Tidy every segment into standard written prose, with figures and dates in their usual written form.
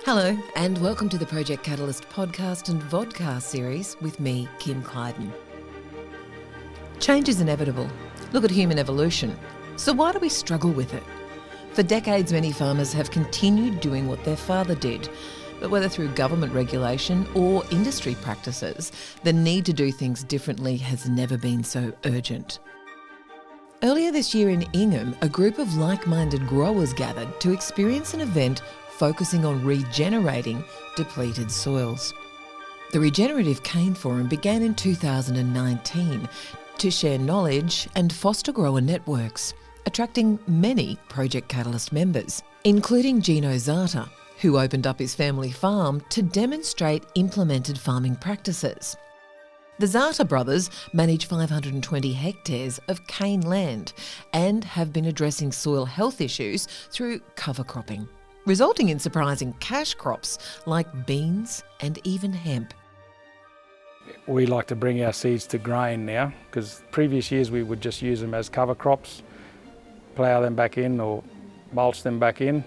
Hello, and welcome to the Project Catalyst podcast and vodcast series with me, Kim Clyden. Change is inevitable. Look at human evolution. So why do we struggle with it? For decades, many farmers have continued doing what their father did. But whether through government regulation or industry practices, the need to do things differently has never been so urgent. Earlier this year in Ingham, a group of like-minded growers gathered to experience an event focusing on regenerating depleted soils. The Regenerative Cane Forum began in 2019 to share knowledge and foster grower networks, attracting many Project Catalyst members, including Gino Zatta, who opened up his family farm to demonstrate implemented farming practices. The Zatta brothers manage 520 hectares of cane land and have been addressing soil health issues through cover cropping, resulting in surprising cash crops like beans and even hemp. We like to bring our seeds to grain now, because previous years we would just use them as cover crops, plough them back in or mulch them back in.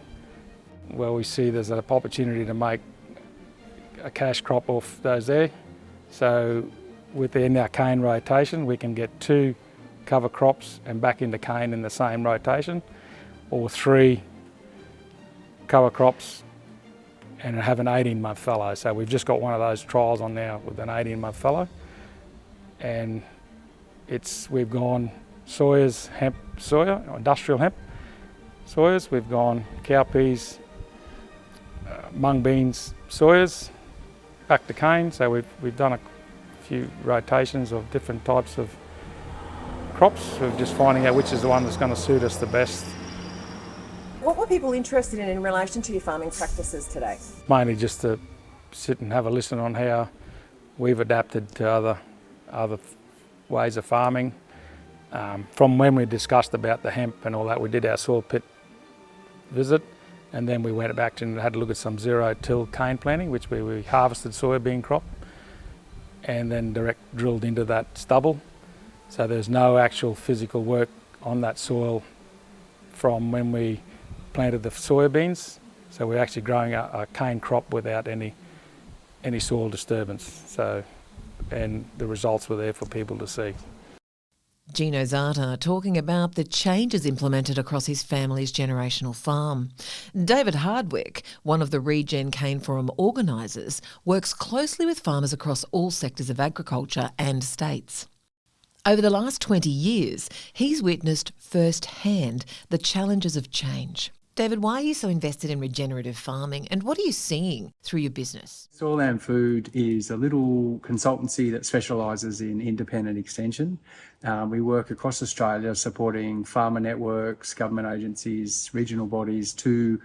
Well, we see there's an opportunity to make a cash crop off those there. So within our cane rotation, we can get 2 cover crops and back into cane in the same rotation, or 3 cover crops and have an 18-month fallow. So we've just got one of those trials on now with an 18-month fallow, and we've gone soyas, hemp soya, industrial hemp soyas. We've gone cowpeas, mung beans soyas, back to cane. So we've done a few rotations of different types of crops. We're just finding out which is the one that's going to suit us the best. What were people interested in relation to your farming practices today? Mainly just to sit and have a listen on how we've adapted to other ways of farming. From when we discussed about the hemp and all that, we did our soil pit visit, and then we went back and had a look at some zero-till cane planting, which we harvested soybean crop and then direct drilled into that stubble. So there's no actual physical work on that soil from when we planted the soybeans. So we're actually growing a cane crop without any soil disturbance. So, and the results were there for people to see. Gino Zatta talking about the changes implemented across his family's generational farm. David Hardwick, one of the Regen Cane Forum organisers, works closely with farmers across all sectors of agriculture and states. Over the last 20 years, he's witnessed firsthand the challenges of change. David, why are you so invested in regenerative farming, and what are you seeing through your business? Soil and Food is a little consultancy that specialises in independent extension. We work across Australia supporting farmer networks, government agencies, regional bodies to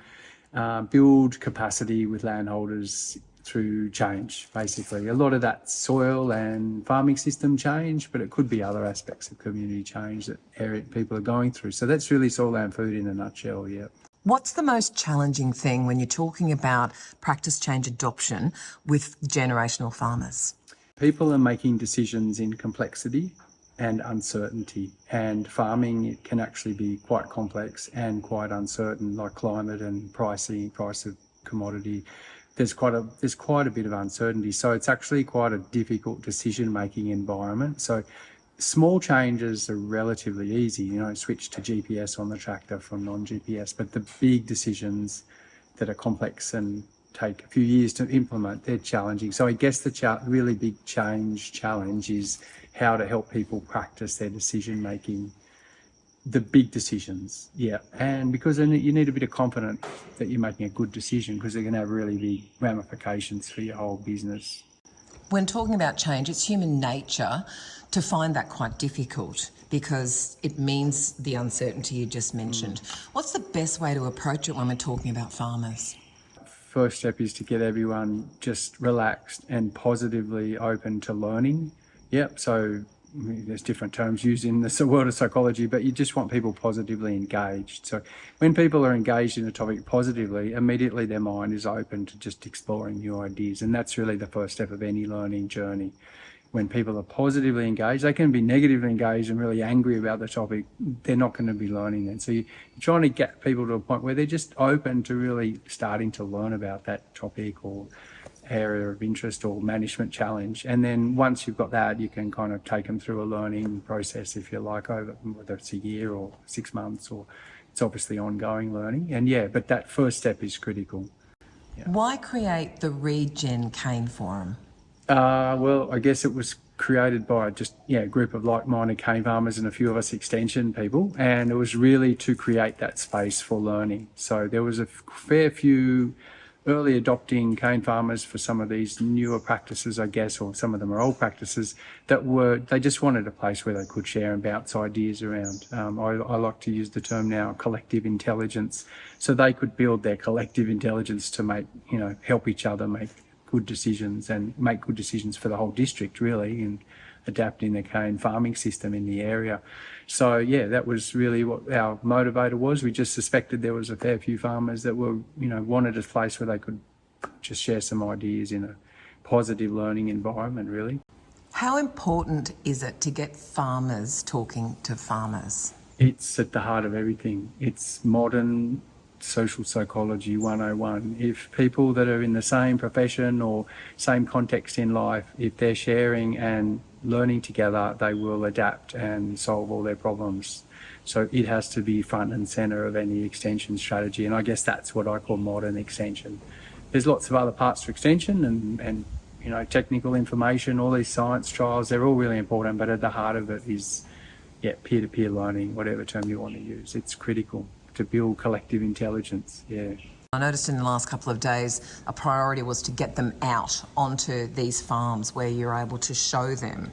build capacity with landholders through change, basically. A lot of that soil and farming system change, but it could be other aspects of community change that people are going through. So that's really Soil and Food in a nutshell, yeah. What's the most challenging thing when you're talking about practice change adoption with generational farmers? People are making decisions in complexity and uncertainty, and farming, it can actually be quite complex and quite uncertain, like climate and price of commodity. There's quite a bit of uncertainty, so it's actually quite a difficult decision-making environment. So small changes are relatively easy, switch to GPS on the tractor from non-GPS, but the big decisions that are complex and take a few years to implement, they're challenging. So I guess the really big challenge is how to help people practice their decision-making, the big decisions, yeah. And because then you need a bit of confidence that you're making a good decision, because they're going to have really big ramifications for your whole business. When talking about change, it's human nature to find that quite difficult because it means the uncertainty you just mentioned. What's the best way to approach it when we're talking about farmers? First step is to get everyone just relaxed and positively open to learning. Yep, so there's different terms used in the world of psychology, but you just want people positively engaged. So when people are engaged in a topic positively, immediately their mind is open to just exploring new ideas. And that's really the first step of any learning journey. when people are positively engaged. They can be negatively engaged and really angry about the topic. They're not going to be learning then. So you're trying to get people to a point where they're just open to really starting to learn about that topic or area of interest or management challenge. And then once you've got that, you can kind of take them through a learning process, if you like, over whether it's a year or 6 months, or it's obviously ongoing learning. And yeah, but that first step is critical. Yeah. Why create the Regenerative Cane Forum? Well, I guess it was created by a group of like-minded cane farmers and a few of us extension people, and it was really to create that space for learning. So there was a fair few early adopting cane farmers for some of these newer practices, I guess, or some of them are old practices, they just wanted a place where they could share and bounce ideas around. I like to use the term now, collective intelligence. So they could build their collective intelligence to make, help each other make good decisions and make good decisions for the whole district, really, in adapting the cane farming system in the area. So yeah, that was really what our motivator was. We just suspected there was a fair few farmers that were, wanted a place where they could just share some ideas in a positive learning environment, really. How important is it to get farmers talking to farmers? It's at the heart of everything. It's modern social psychology 101. If people that are in the same profession or same context in life, if they're sharing and learning together, they will adapt and solve all their problems. So it has to be front and centre of any extension strategy, and I guess that's what I call modern extension. There's lots of other parts to extension and technical information, all these science trials, they're all really important, but at the heart of it is peer-to-peer learning, whatever term you want to use. It's critical to build collective intelligence. I noticed in the last couple of days a priority was to get them out onto these farms where you're able to show them.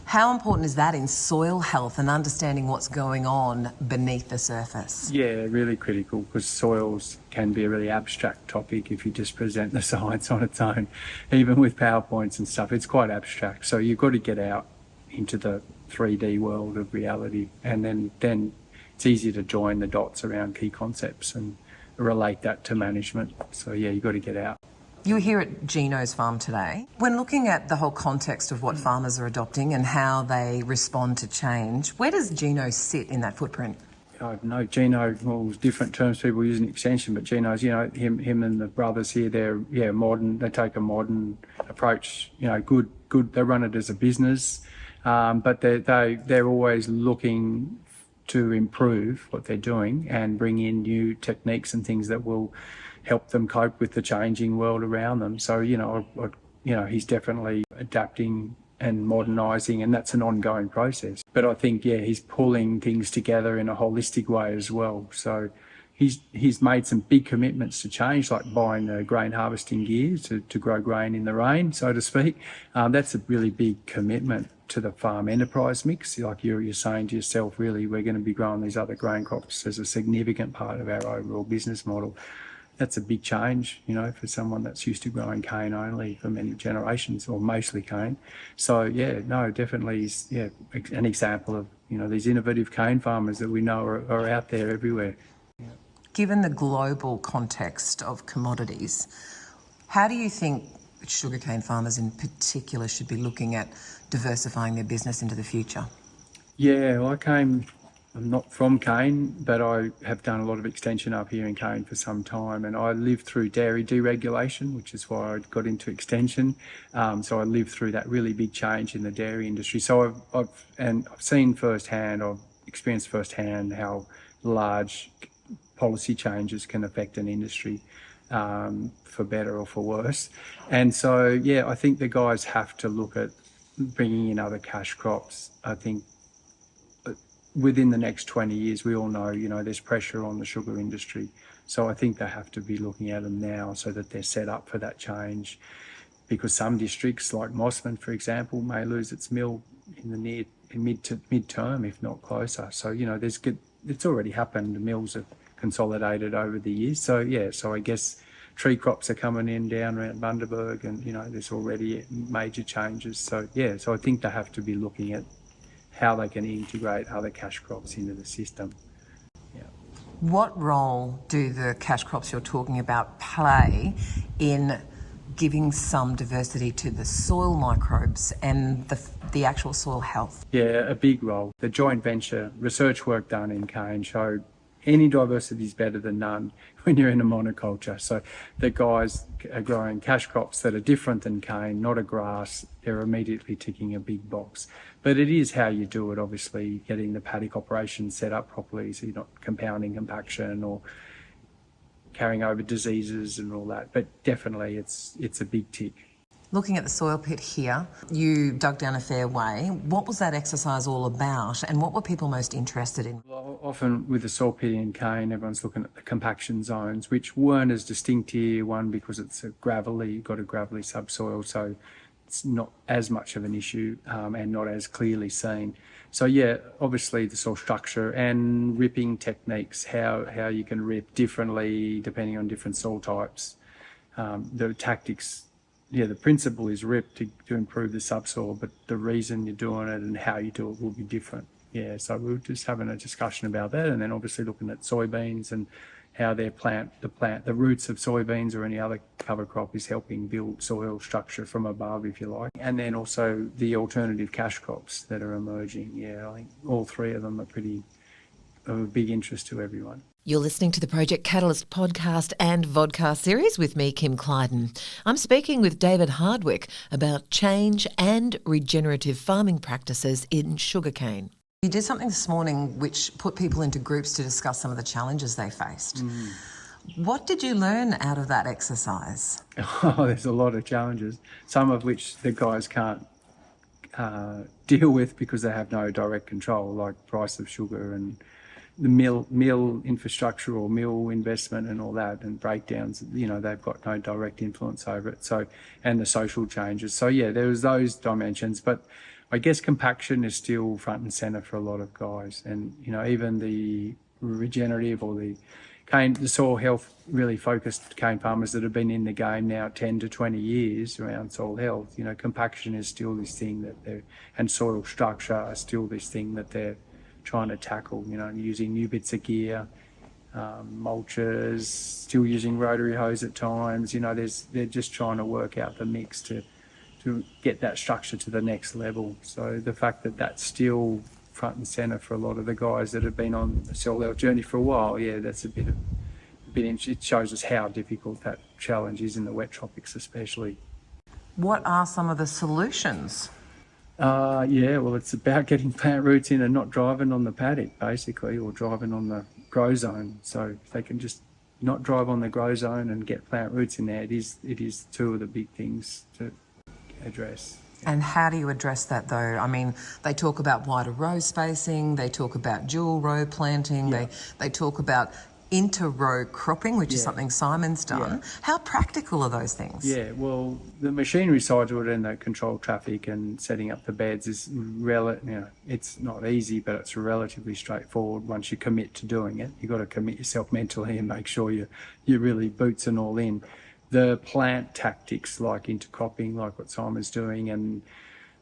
How important is that in soil health and understanding what's going on beneath the surface? Really critical, because soils can be a really abstract topic if you just present the science on its own. Even with PowerPoints and stuff, it's quite abstract. So you've got to get out into the 3D world of reality, and then it's easier to join the dots around key concepts and relate that to management. So you've got to get out. You were here at Gino's farm today. When looking at the whole context of what farmers are adopting and how they respond to change, where does Gino sit in that footprint? I don't know, Gino, different terms people use in extension, but Gino's, him and the brothers here, they're modern. They take a modern approach, good. They run it as a business, but they're always looking to improve what they're doing and bring in new techniques and things that will help them cope with the changing world around them. So, he's definitely adapting and modernising, and that's an ongoing process. But I think, he's pulling things together in a holistic way as well. So he's made some big commitments to change, like buying the grain harvesting gear to grow grain in the rain, so to speak. That's a really big commitment to the farm enterprise mix. Like you're saying to yourself, really, we're going to be growing these other grain crops as a significant part of our overall business model. That's a big change, for someone that's used to growing cane only for many generations, or mostly cane. So definitely is an example of these innovative cane farmers that we know are out there everywhere. Given the global context of commodities, how do you think sugarcane farmers in particular should be looking at diversifying their business into the future? I'm not from cane, but I have done a lot of extension up here in cane for some time, and I lived through dairy deregulation, which is why I got into extension. So I lived through that really big change in the dairy industry. So I've seen firsthand, I've experienced firsthand how large policy changes can affect an industry, for better or for worse. And so, I think the guys have to look at bringing in other cash crops. I think within the next 20 years, we all know, there's pressure on the sugar industry. So I think they have to be looking at them now so that they're set up for that change. Because some districts, like Mossman, for example, may lose its mill in the mid-term, if not closer. So, it's already happened. The mills have consolidated over the years. So I guess tree crops are coming in down around Bundaberg, and there's already major changes. So I think they have to be looking at how they can integrate other cash crops into the system. What role do the cash crops you're talking about play in giving some diversity to the soil microbes and the actual soil health? Yeah, a big role. The joint venture research work done in cane showed any diversity is better than none when you're in a monoculture. So the guys are growing cash crops that are different than cane, not a grass. They're immediately ticking a big box. But it is how you do it, obviously, getting the paddock operation set up properly so you're not compounding compaction or carrying over diseases and all that. But definitely it's a big tick. Looking at the soil pit here, you dug down a fair way. What was that exercise all about, and what were people most interested in? Well, often with the soil pit in cane, everyone's looking at the compaction zones, which weren't as distinct here. One, because it's got a gravelly subsoil, so it's not as much of an issue and not as clearly seen. So yeah, obviously the soil structure and ripping techniques, how you can rip differently depending on different soil types. The tactics, yeah, the principle is rip to improve the subsoil, but the reason you're doing it and how you do it will be different. Yeah, so we were just having a discussion about that, and then obviously looking at soybeans and how the roots of soybeans or any other cover crop is helping build soil structure from above, if you like. And then also the alternative cash crops that are emerging. Yeah, I think all three of them are of a big interest to everyone. You're listening to the Project Catalyst podcast and vodcast series with me, Kim Clyden. I'm speaking with David Hardwick about change and regenerative farming practices in sugarcane. You did something this morning which put people into groups to discuss some of the challenges they faced. What did you learn out of that exercise? Oh, there's a lot of challenges, some of which the guys can't deal with because they have no direct control, like price of sugar and the mill infrastructure or mill investment and all that, and breakdowns, they've got no direct influence over it. So, and the social changes. So yeah, there was those dimensions, but I guess compaction is still front and center for a lot of guys. And, even the regenerative or the soil health really focused cane farmers that have been in the game now 10 to 20 years around soil health, compaction is still this thing and soil structure are still this thing that they're trying to tackle, using new bits of gear, mulchers, still using rotary hose at times. They're just trying to work out the mix to get that structure to the next level. So the fact that that's still front and centre for a lot of the guys that have been on the soil health journey for a while, yeah, that's a bit it shows us how difficult that challenge is in the wet tropics especially. What are some of the solutions? It's about getting plant roots in and not driving on the paddock, basically, or driving on the grow zone. So if they can just not drive on the grow zone and get plant roots in there, it is two of the big things to address. And how do you address that, though? I mean, they talk about wider row spacing, they talk about dual row planting, they talk about inter-row cropping, which is something Simon's done. Yeah. How practical are those things? Yeah, well, the machinery side to it and the controlled traffic and setting up the beds is it's not easy, but it's relatively straightforward once you commit to doing it. You've got to commit yourself mentally and make sure you're really boots and all in. The plant tactics like intercropping, like what Simon's doing, and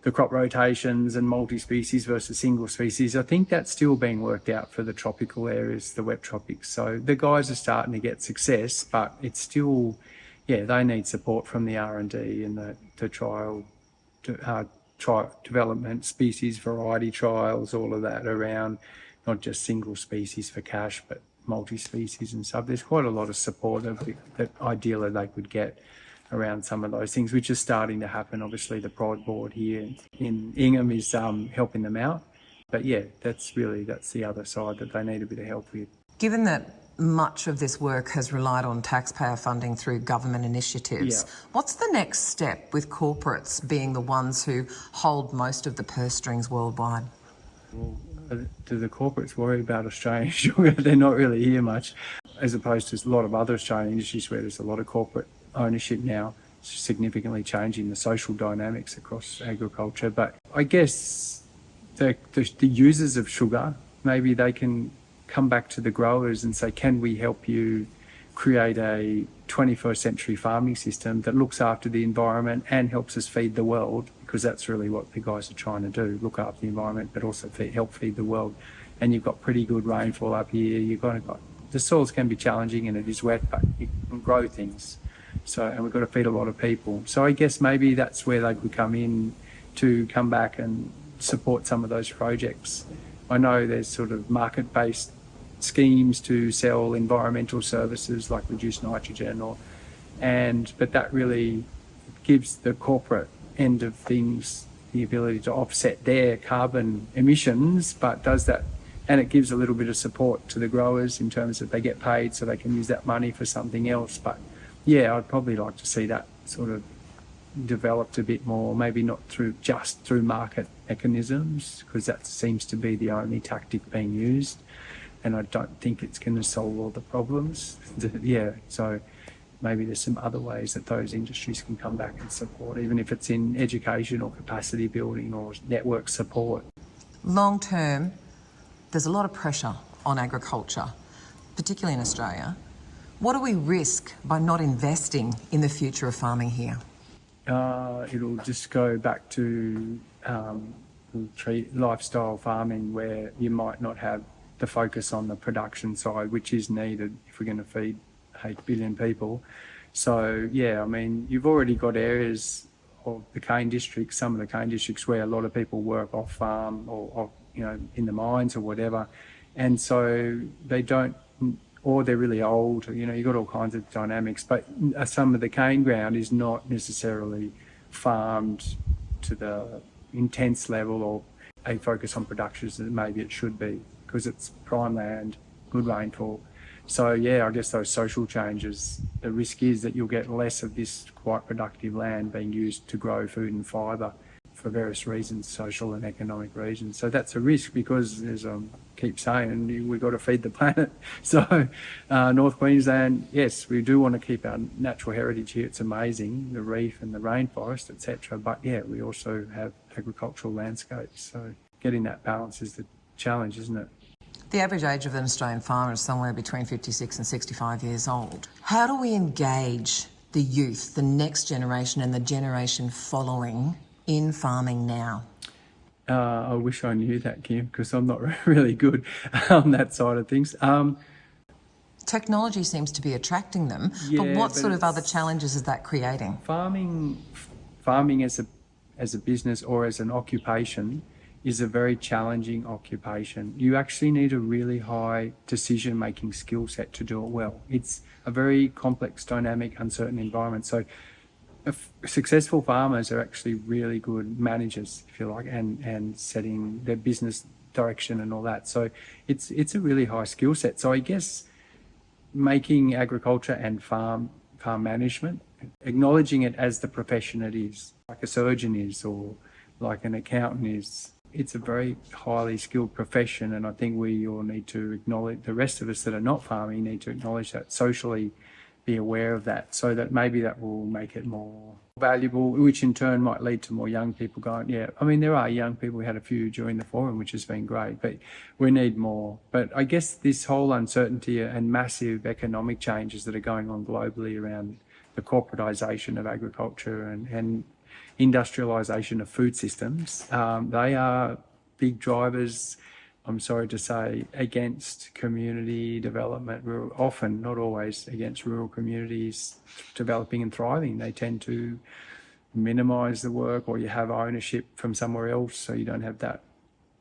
the crop rotations and multi-species versus single species, I think that's still being worked out for the tropical areas, the wet tropics. So the guys are starting to get success, but it's still, they need support from the R&D and the trial development, species variety trials, all of that around not just single species for cash, but multi-species and stuff. There's quite a lot of support that ideally they could get around some of those things, which is starting to happen. Obviously, the Pride Board here in Ingham is helping them out. But that's the other side that they need a bit of help with. Given that much of this work has relied on taxpayer funding through government initiatives, what's the next step with corporates being the ones who hold most of the purse strings worldwide? Well, do the corporates worry about Australian sugar? They're not really here much, as opposed to a lot of other Australian industries where there's a lot of corporate ownership now, significantly changing the social dynamics across agriculture. But I guess the users of sugar, maybe they can come back to the growers and say, can we help you create a 21st century farming system that looks after the environment and helps us feed the world? Because that's really what the guys are trying to do, look after the environment, but also help feed the world. And you've got pretty good rainfall up here. The soils can be challenging and it is wet, but you can grow things. So, and we've got to feed a lot of people. So I guess maybe that's where they could come in to come back and support some of those projects. I know there's sort of market-based schemes to sell environmental services like reduced nitrogen but that really gives the corporate end of things the ability to offset their carbon emissions, but does that, and it gives a little bit of support to the growers in terms of they get paid so they can use that money for something else. But yeah, I'd probably like to see that sort of developed a bit more, maybe not just through market mechanisms, because that seems to be the only tactic being used, and I don't think it's going to solve all the problems. So maybe there's some other ways that those industries can come back and support, even if it's in education or capacity building or network support. Long term, there's a lot of pressure on agriculture, particularly in Australia. What do we risk by not investing in the future of farming here? It'll just go back to lifestyle farming, where you might not have the focus on the production side, which is needed if we're going to feed 8 billion people. So yeah, I mean, you've already got areas of the cane districts, some of the cane districts where a lot of people work off farm or in the mines or whatever, and so they don't, or they're really old, you've got all kinds of dynamics, but some of the cane ground is not necessarily farmed to the intense level or a focus on production that maybe it should be, because it's prime land, good rainfall. So yeah, I guess those social changes, the risk is that you'll get less of this quite productive land being used to grow food and fibre for various reasons, social and economic reasons. So that's a risk, because, as I keep saying, we've got to feed the planet. So North Queensland, yes, we do want to keep our natural heritage here. It's amazing, the reef and the rainforest, etc. But yeah, we also have agricultural landscapes. So getting that balance is the challenge, isn't it? The average age of an Australian farmer is somewhere between 56 and 65 years old. How do we engage the youth, the next generation and the generation following in farming now? I wish I knew that, Kim, because I'm not really good on that side of things. Technology seems to be attracting them, but what sort of other challenges is that creating? Farming as a business or as an occupation is a very challenging occupation. You actually need a really high decision-making skill set to do it well. It's a very complex, dynamic, uncertain environment. So successful farmers are actually really good managers, if you like, and setting their business direction and all that. So it's a really high skill set. So I guess making agriculture and farm management, acknowledging it as the profession it is, like a surgeon is or like an accountant is, it's a very highly skilled profession, and I think we all need to acknowledge, the rest of us that are not farming need to acknowledge that, socially be aware of that, so that maybe that will make it more valuable, which in turn might lead to more young people going, yeah, I mean, there are young people, we had a few during the forum, which has been great, but we need more. But I guess this whole uncertainty and massive economic changes that are going on globally around the corporatisation of agriculture and industrialisation of food systems, they are big drivers, I'm sorry to say, against community development. We're often, not always, against rural communities developing and thriving. They tend to minimise the work, or you have ownership from somewhere else, so you don't have that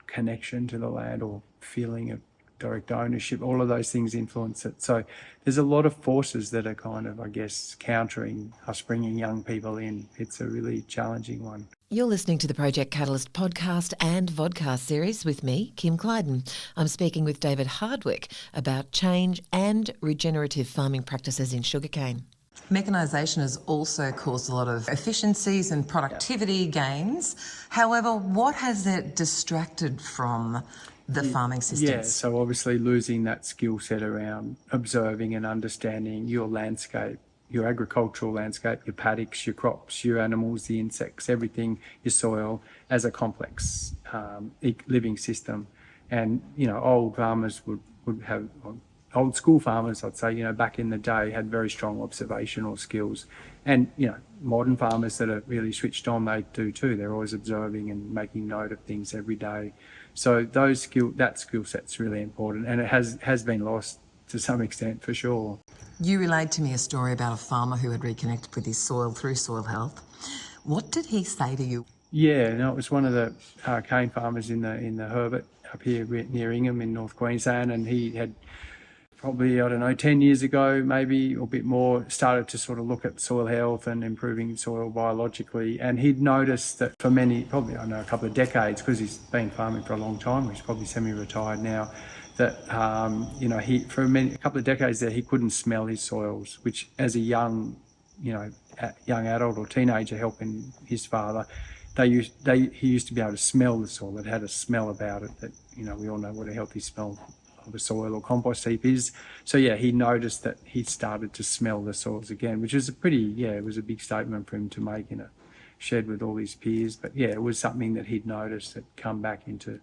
connection to the land or feeling of direct ownership. All of those things influence it. So there's a lot of forces that are kind of, I guess, countering us bringing young people in. It's a really challenging one. You're listening to the Project Catalyst podcast and vodcast series with me, Kim Clyden. I'm speaking with David Hardwick about change and regenerative farming practices in sugarcane. Mechanisation has also caused a lot of efficiencies and productivity gains. However, what has it distracted from the farming systems? Yeah, so obviously losing that skill set around observing and understanding your landscape, your agricultural landscape, your paddocks, your crops, your animals, the insects, everything, your soil, as a complex living system. And, old farmers would have, old school farmers, I'd say, back in the day had very strong observational skills. And, modern farmers that are really switched on, they do too. They're always observing and making note of things every day. So that skill set's really important, and it has been lost to some extent, for sure. You relayed to me a story about a farmer who had reconnected with his soil through soil health. What did he say to you? Yeah, no, it was one of the cane farmers in the Herbert up here near Ingham in North Queensland, and he had probably, 10 years ago, maybe, or a bit more, started to sort of look at soil health and improving soil biologically. And he'd noticed that for many, probably, a couple of decades, because he's been farming for a long time, he's probably semi-retired now, that, a couple of decades there, he couldn't smell his soils, which as a young adult or teenager helping his father, he used to be able to smell the soil. It had a smell about it that, we all know what a healthy smell of a soil or compost heap is. So yeah, he noticed that he started to smell the soils again, which was it was a big statement for him to make in a shed with all his peers. But yeah, it was something that he'd noticed that come back into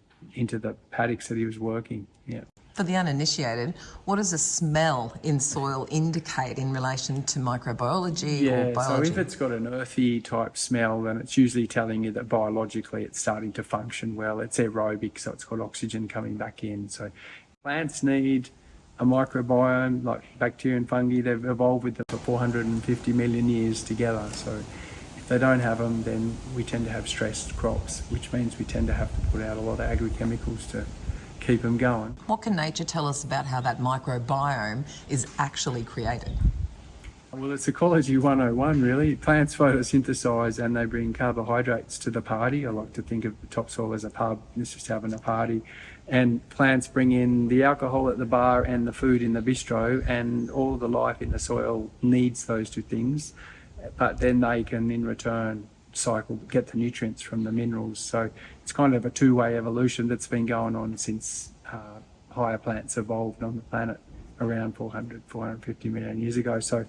the paddocks that he was working. Yeah. For the uninitiated, what does a smell in soil indicate in relation to microbiology or biology? So if it's got an earthy type smell, then it's usually telling you that biologically it's starting to function well. It's aerobic, so it's got oxygen coming back in. So plants need a microbiome, like bacteria and fungi. They've evolved with them for 450 million years together. So if they don't have them, then we tend to have stressed crops, which means we tend to have to put out a lot of agrochemicals to keep them going. What can nature tell us about how that microbiome is actually created? Well, it's Ecology 101, really. Plants photosynthesize and they bring carbohydrates to the party. I like to think of the topsoil as a pub. It's just having a party. And plants bring in the alcohol at the bar and the food in the bistro, and all the life in the soil needs those two things. But then they can, in return, get the nutrients from the minerals. So it's kind of a two-way evolution that's been going on since higher plants evolved on the planet around 450 million years ago. So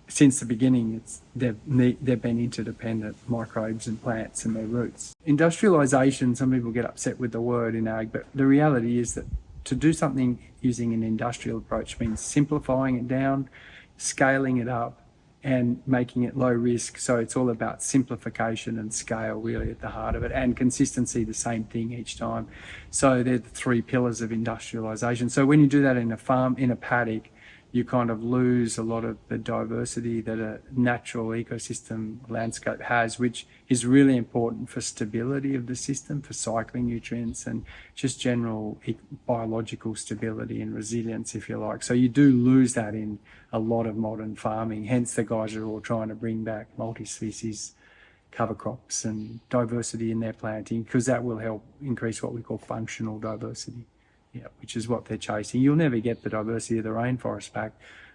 since the beginning, they've been interdependent, microbes and plants and their roots. Industrialisation, some people get upset with the word in ag, but the reality is that to do something using an industrial approach means simplifying it down, scaling it up, and making it low risk. So it's all about simplification and scale really at the heart of it, and consistency, the same thing each time. So they're the three pillars of industrialisation. So when you do that in a farm, in a paddock, you kind of lose a lot of the diversity that a natural ecosystem landscape has, which is really important for stability of the system, for cycling nutrients and just general biological stability and resilience, if you like. So you do lose that in a lot of modern farming. Hence the guys are all trying to bring back multi-species cover crops and diversity in their planting, because that will help increase what we call functional diversity. Yeah, which is what they're chasing. You'll never get the diversity of the rainforest back,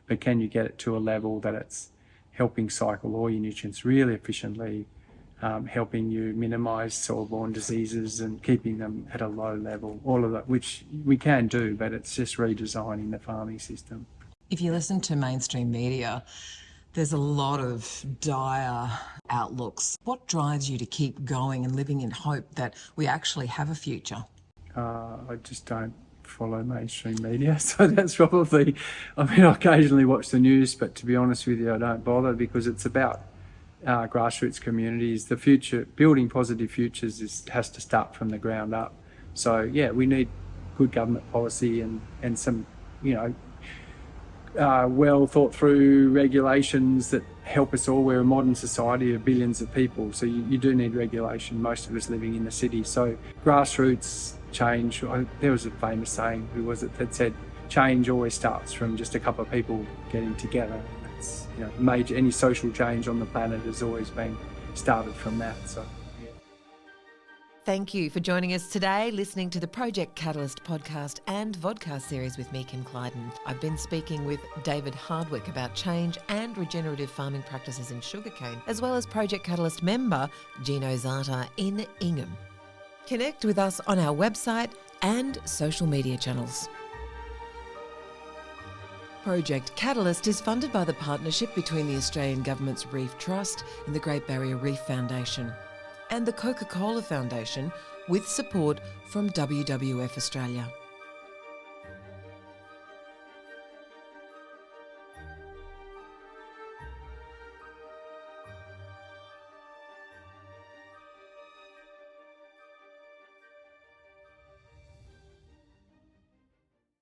but can you get it to a level that it's helping cycle all your nutrients really efficiently, helping you minimise soil-borne diseases and keeping them at a low level, all of that, which we can do, but it's just redesigning the farming system. If you listen to mainstream media, there's a lot of dire outlooks. What drives you to keep going and living in hope that we actually have a future? I just don't follow mainstream media, so that's probably, I occasionally watch the news, but to be honest with you, I don't bother, because it's about grassroots communities. The future, building positive futures has to start from the ground up. So yeah, we need good government policy and some, well thought through regulations that help us all. We're a modern society of billions of people, so you do need regulation, most of us living in the city. So grassroots change, there was a famous saying, who was it, that said change always starts from just a couple of people getting together. It's, any social change on the planet has always been started from that. So Thank you for joining us today, listening to the Project Catalyst podcast and vodcast series with me, Kim Clyden. I've been speaking with David Hardwick about change and regenerative farming practices in sugarcane, as well as Project Catalyst member Gino Zatta in Ingham. Connect with us on our website and social media channels. Project Catalyst is funded by the partnership between the Australian Government's Reef Trust and the Great Barrier Reef Foundation, and the Coca-Cola Foundation, with support from WWF Australia.